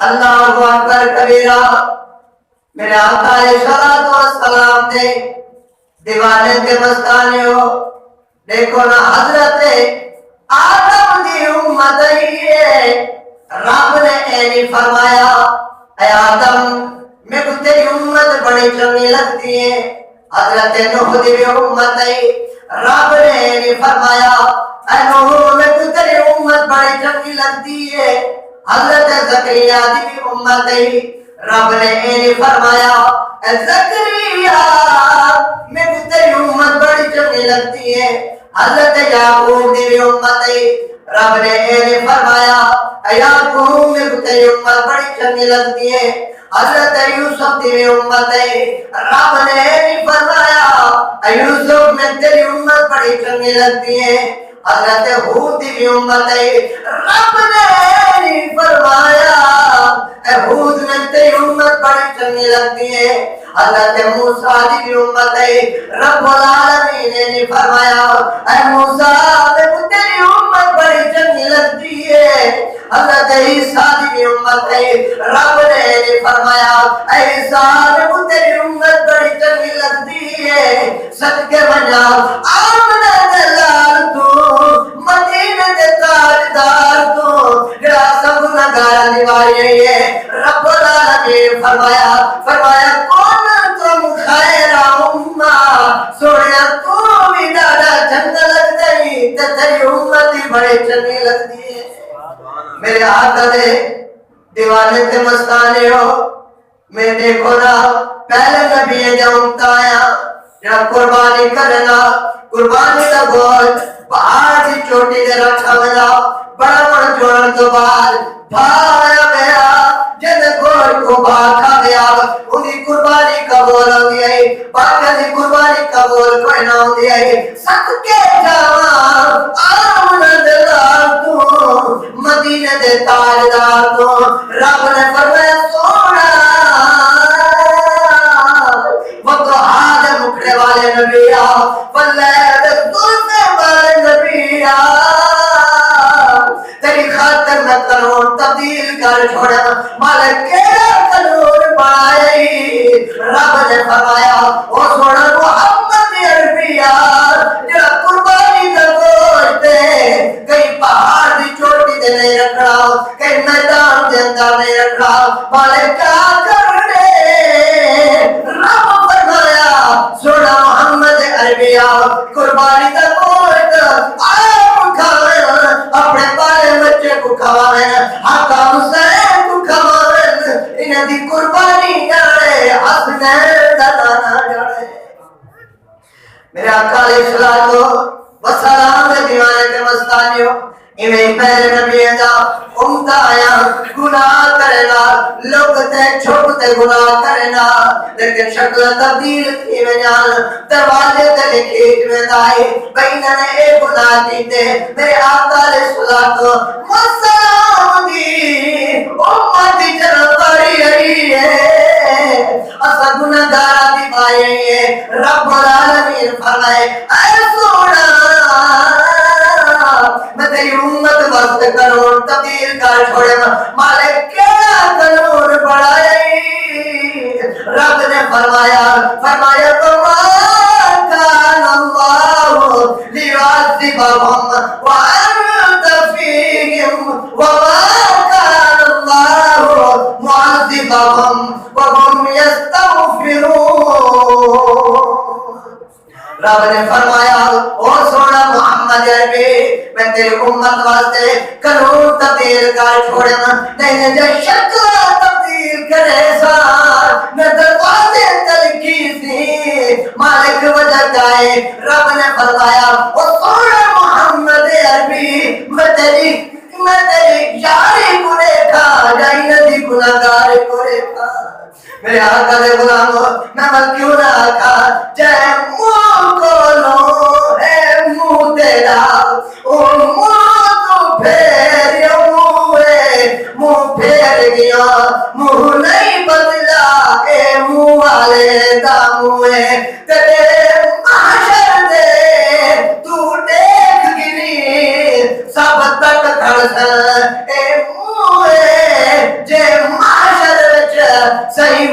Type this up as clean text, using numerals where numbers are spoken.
اللہ اکبر کبیرہ۔ میرے آقا علیہ السلام نے دیوانے کے مستانے ہو، دیکھو نا حضرت آدم دی امت ہے، رب نے اینی فرمایا اے آدم میں کو تیری امت بڑی چنگی لگتی ہے۔ حضرت نوح دی بھی امت ہے، رب نے اینی فرمایا اے نوح میں کو تیری امت بڑی چنگی لگتی ہے۔ حضرت زکریا دی بھی امت ہے، رب نے اینی فرمایا اے زکریا میں کو تیری امت بڑی چنگی لگتی ہے۔ حضرت یعقوب دی بھی امت ہے، رب نے اینی فرمایا اے یعقوب میں کو تیری امت بڑی چنگی لگتی ہے۔ حضرت یوسف دی بھی امت ہے، رب نے اینی فرمایا اے یوسف میں تیری امت بڑی چنگی لگتی ہے۔ حضرت ہود دی بھی امت ہے، رب نے اینی فرمایا اے ہود میں تیری امت بڑی چنگی لگتی ہے۔ حضرت موسیٰ دی بھی امت ہے، رب العالمین نے فرمایا اے موسیٰ میں تیری امت بڑی چنگی لگتی ہے۔ حضرت عیسیٰ دی بھی امت ہے، رب نے فرمایا اے عیسیٰ میں تیری امت بڑی چنگی لگتی ہے۔ صدقے بنا آمنہ دلال تو مدینہ دے تاجدار تو جڑا سب گناہگار نوائی ہے، رب العالمین فرمایا کون تم خیر امہ، سوڑیا تو بھی دادا چنگ لگ دئی تے تیری امتی بڑے چنگی لگ دی ہے۔ میرے آقا دے دیوانے تے مستانے ہو، میں دیکھو نا پہلے نبی جاؤں آیا جب قربانی کرنا، قربانی دا گوشت پہاڑ کی چوٹی دے رکھا ملا، بڑا بڑا جوڑن تو بعد بھایا گیا، جن گوشت کو بھاکا گیا انہی قربانی قبول ہو گئی، باقی دی قربانی قبول کوئی نہ ہو گئی۔ صدقے جاواں آمنہ دلال تو مدینہ دے تاجدار تو رب نے فرمایا سونا وضحا دے مکھڑے والے نبی آ، واللیل دے ظلمے والے نبی آ، تیری خاطر میں قانون تبدیل کر چھوڑا، مالک کیڑا قانون بنائی؟ رب نے فرمایا او سونا محمد عربی آ، جڑا قربانی دا گوشت ہے کئی پہاڑ دی چوٹی دے نہیں رکھنا، کئی میدان دے اندر نہیں رکھنا، مالک کیا کرنے؟ رب فرمایا سونا محمد عربی آ، قربانی دا گوشت آپ کھاویں، اپنے بارے بچے کو کھاویں، آقا حسین کو کھاویں، انہیں دی قربانی جاڑے حسنین دا نانا جاڑے۔ میرے آقا علیہ السلام دے دیوانے کے مستانیوں، انہیں پہلے نبی دا امتا آیا گناہ کرنا، لوگ تے چھوٹتے گناہ کرنا، لیکن شکل تبدیل کی میں جان دروازے تے لکھیٹ میں دائی بینہ نے ایک گناہ کیتے۔ میرے آقا علیہ السلام دی امتی جنباری آئی ہے، اسا گناہ دارا دی بائی ہے، رب العالمین فرمائے اے سونا میں تیری امت وقت قانون تبدیل کر چھوڑے، مالک کیڑا قانون بڑھائی؟ رب نے فرمایا وَمَا كَانَ اللَّهُ لِيُعَذِّبَهُمْ وَأَنْتَ فِيهِمْ وَمَا كَانَ اللَّهُ مُعَذِّبَهُمْ وَهُمْ يَسْتَغْفِرُونَ۔ رب نے فرمایا او سونا محمد عربی میں تیری امت واسطے قانون تبدیل کر چھوڑے، نہیں جو شکل تبدیل کرے سا نہ دروازے تلکی سی، مالک وجہ جائے۔ رب نے فرمایا او سونا محمد عربی میں تیری یاری کو دیکھا جائی ندی گناہگار کو دیکھا۔ میرے آقا دے غلاموں میں کیوں نہ آقا جائے منہ کھولو ہے منہ تیرا، او منہ تو پھیر منہ پھیر گیا، منہ نہیں بدلا اے منہ والے دا منہ تیرے محشر دے تو دیکھ گری سب تک کھڑ اے منہ جے صحیح